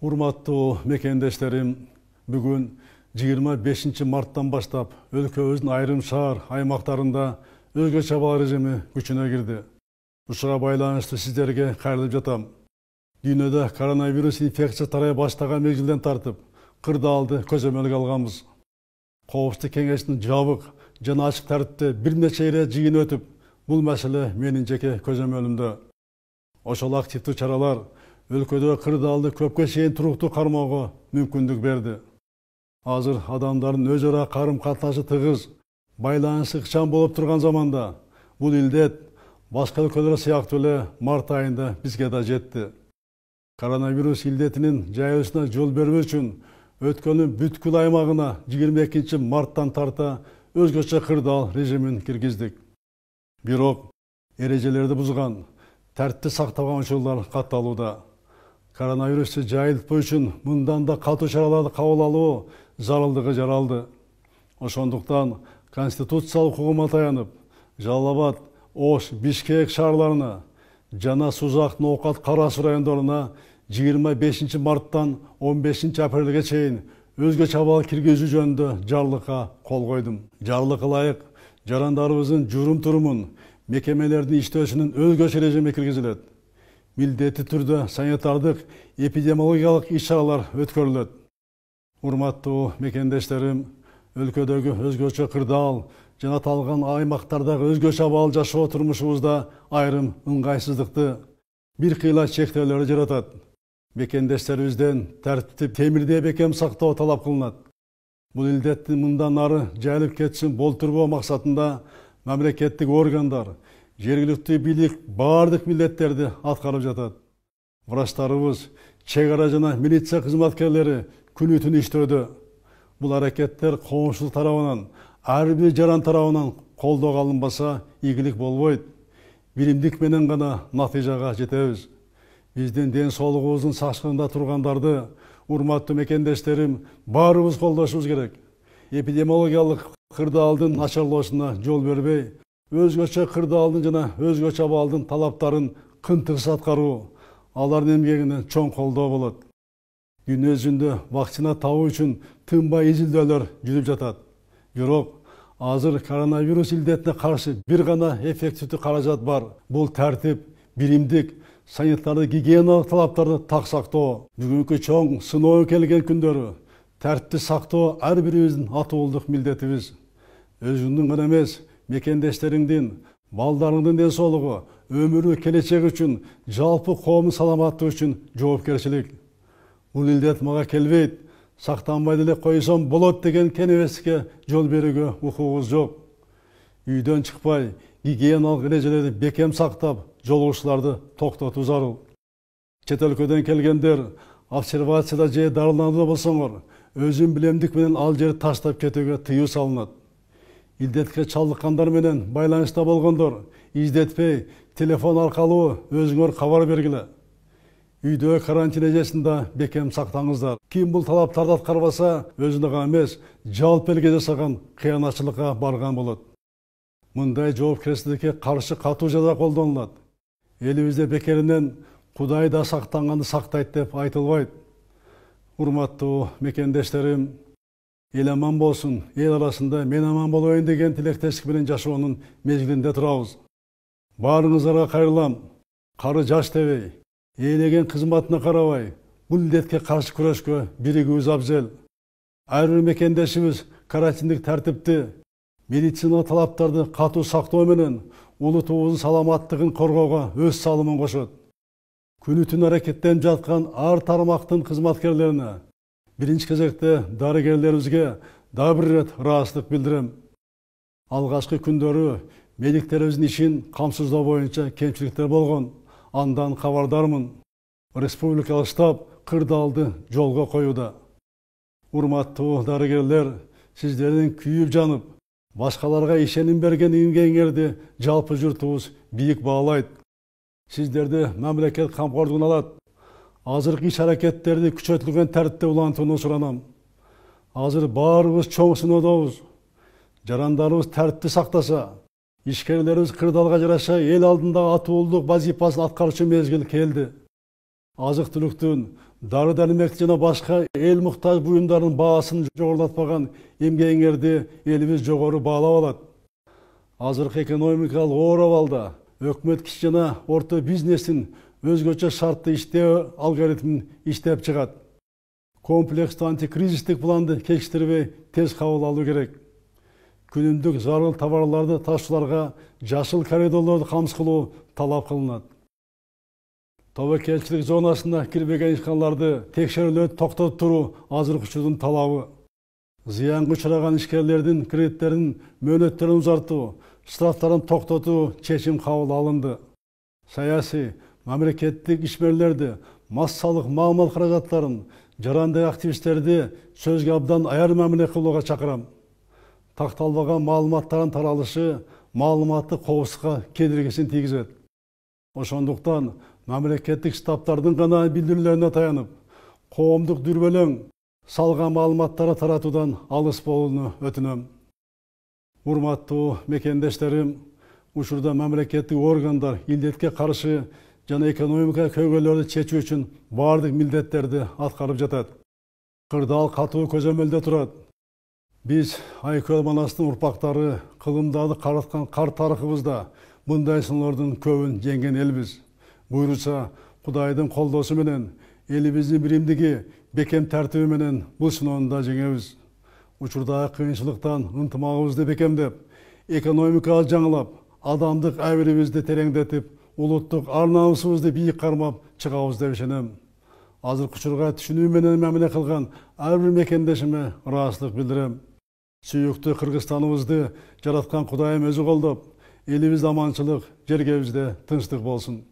Урматтуу мекендештерим, бүгүн 25 марттан баштап өлкөбүздүн айрым шаар аймактарында өзгөчө абал режими күчүнө кирди. Ушуга байланыштуу сиздерге кайрылып жатам. Дүйнөдө коронавирус инфекция тарай баштаган мезгилден тартып, кырдаалды көзөмөлгө алганбыз. Коопсуздук кеңешинин жабык жана ачык тартипте бир нече ирет жыйын өтүп, бул маселе менин жеке көзөмөлүмдө. Ошол активдүү чаралар өлкөдө кырдаалды көпкө чейин туруктуу кармоого мүмкүндүк берди. Азыр адамдардын өз ара карым катнашы тыгыз, байланышы ыкчам болуп турган заманда бул илдет башка өлкөлөр сыяктуу эле март айында бизге да жетти. Коронавирус илдетинин жайылышына жол бербөө үчүн өткөндүн бүткүл аймагына 22 марттан тарта өзгөчө кырдаал режимин киргиздик. Бирок эрежелерди бузган, тартипти сактабаган учурлар катталууда. Коронавирусту жайылтпоо үчүн мындан да катуу чараларды кабыл алуу зарылдыгы жаралды. Ошондуктан конституциялык укугума таянып, Жалал Абад, Ош, Бишкек шаарларына жана Сузактын Оокат Кара Суу райондоруна 25 марттан 15 апрелге чейин өзгөчө абал киргизүү жөнүндө жарлыкка кол койдум. Жарлыкка ылайык жарандарыбыздын журум-турумун, мекемелердин иштөөсүнүн өзгөчө режими киргизилет. Милдетти түрдө санитардык эпидемиологиялык иш-чаралар өткөрүлөт. Урматтуу мекендештерим, өлкөдөгү өзгөчө кырдаал жана аталган аймактардагы өзгөчө абал жашоо турмушубузда айрым ыңгайсыздыкты, бир кыйла чектөөлөрдү жаратат. Мекендештерибизден тартипти темирдей бекем сактоо талап кылынат. Бул илдеттин мындан ары жайылып кетишин болтурбоо максатында мамлекеттик органдар, жергиликтүү бийлик бардык милдеттерди аткарып жатат. Врачтарыбыз, чек ара жана милиция кызматкерлери күнү түн иштөөдө. Бул аракеттер коомчулук тарабынан, ар бир жаран тарабынан колдоого алынбаса ийгилик болбойт. Биримдик менен гана натыйжага жетебиз. Биздин ден соолугубуздун сакчылыгында тургандарды, урматтуу мекендештерим, баарыбыз колдошубуз керек. Эпидемиологиялык кырдаалдын начарлоосуна жол бербей, өзгөчө кырдаалдын жана өзгөчө абалдын талаптарын кынтыксыз аткаруу, алардын эмгегине чоң колдоо болот. Дүйнө жүзүндө вакцина табуу үчүн тынбай изилдөөлөр жүрүп жатат. Бирок азыр коронавирус илдетине каршы бир гана эффективдүү каражат бар. Бул тартип, биримдик, санитардык гигиеналык талаптарды так сактоо. Бүгүнкү чоң сыноого келген күндөрү тартипти сактоо ар бирибиздин атуулдук милдетибиз. Өзүңдүн гана эмес, мекендештериңдин, балдарыңдын ден соолугу, өмүрү, келечеги үчүн, жалпы коомдун саламаттыгы үчүн жоопкерчилик. Бул илдет мага келбейт, сактанбай деле койсом болот деген кенебестикке жол берүүгө укугубуз жок. Үйдөн чыкпай, гигиеналык эрежелерди бекем сактап, жолугушууларды токтотуу зарыл. Чет өлкөдөн келгендер обсервацияда же дарыланууда болсоңор, өзүн билемдик менен ал жерди таштап кетүүгө тыюу салынат. Илдетке чалдыккандар менен байланышта болгондор издетпей, телефон аркылуу өзүңөр кабар бергиле. Үйдө карантин эжесинде бекем сактаңыздар. Ким бул талаптарды аткарбаса, өзүнө гана эмес, жалпы элге жасаган кыянатчылыкка барган болот. Мындай жоопкерчиликке каршы катуу жаза колдонулат. Элибизде бекеринен Кудай да сактанганды сактайт деп айтылбайт. Урматтуу мекендештерим, эл аман болсун, эл арасында мен аман болоюн деген тилектештик менен жашоонун мезгилинде турабыз. Баарыңыздарга кайрылам. Кары жаш дебей, ээлеген кызматына карабай, бул илдетке каршы күрөшкө биригүүбүз абзел. Ар бир мекендешибиз карантиндик тартипти, медицина талаптарды катуу сактоо менен улутубуздун саламаттыгын коргоого өз салымын кошот. Күнү түн аракеттенип жаткан ар тармактын кызматкерлерине, биринчи кезекте дарыгерлерибизге да бир ирет ыраазычылык билдирем. Алгачкы күндөрү медиктерибиздин ишин камсыздоо боюнча кемчиликтер болгон, андан кабардармын. Республикалык штаб кырдаалды жолго коюуда. Урматтуу дарыгерлер, сиздердин күйүп жанып, башкаларга ишеним берген эмгегиңерди жалпы журтубуз бийик баалайт. Сиздерди мамлекет камкордугуна алат. Азыркы иш-аракеттерди күчөтүлгөн тартипте улантууну суранам. Азыр баарыбыз чоң сыноодобуз. Жарандарыбыз тартипти сактаса, ишкерлерибиз кырдаалга жараша эл алдындагы атуулдук вазифасын аткарчу мезгил келди. Азык-түлүктүн, Dары дәрмек жана башка эл муктаж буюмдардын баасын жогорулатпаган эмгегиңерди элибиз жогору баалап алат. Азыркы экономикалык оор абалда өкмөт кичи жана орто бизнестин өзгөчө шартты иштөө алгоритмин иштеп чыгат. Комплекстүү антикризистик планды кечиктирбей тез кабыл алуу керек. Күнүмдүк зарыл товарларды ташууларга жашыл коридорлорду камсыз кылуу талап кылынат. Тобокелчилик зонасына кирбеген ишканаларды текшерүүлөрдү токтотуп туруу азыркы учурдун талабы. Зыянга учураган ишкерлердин кредиттеринин мөөнөттөрүн узартуу, штрафтарын токтотуу чечим кабыл алынды. Саясий, мамлекеттик ишмерлерди, массалык маалымат каражаттарын, жарандай активисттерди сөзгө абдан аяр мамиле кылууга чакырам. Такталбаган маалыматтардын таралышы маалыматтык коопсуздукка кедергисин тийгизет. Ошондуктан мамлекеттик штабтардын гана билдирүүлөрүнө таянып, коомдук дүрбөлөң салган маалыматтарды таратуудан алыс болууну өтүнөм. Урматтуу мекендештерим, учурда мамлекеттик органдар илдетке каршы жана экономика көйгөйлөрдү чечүү үчүн бардык милдеттерди аткарып жатат. Кырдаал катуу көзөмөлдө турат. Биз Айкөл Манастын урпактары кылымдарды караткан кар тарыхыбызда мындай сыноолордун көбүн жеңген элбиз. Буйруса, Кудайдын колдоосу менен элибиздин биримдиги, бекем тартиби менен бул сыноону да жеңебиз. Учурдагы кыйынчылыктан ынтымагыбызды бекемдеп, экономиканы жаңылап, адамдык абийирибизди тереңдетип, улуттук ар-намусубузду бийик кармап чыгабыз деп ишенем. Азыркы учурга түшүнүү менен мамиле кылган ар бир мекендешиме ыраазычылык билдирем. Сүйүктүү Кыргызстаныбызды жараткан Кудайым өзү колдоп, элибизде аманчылык, жергебизде тынчтык болсун.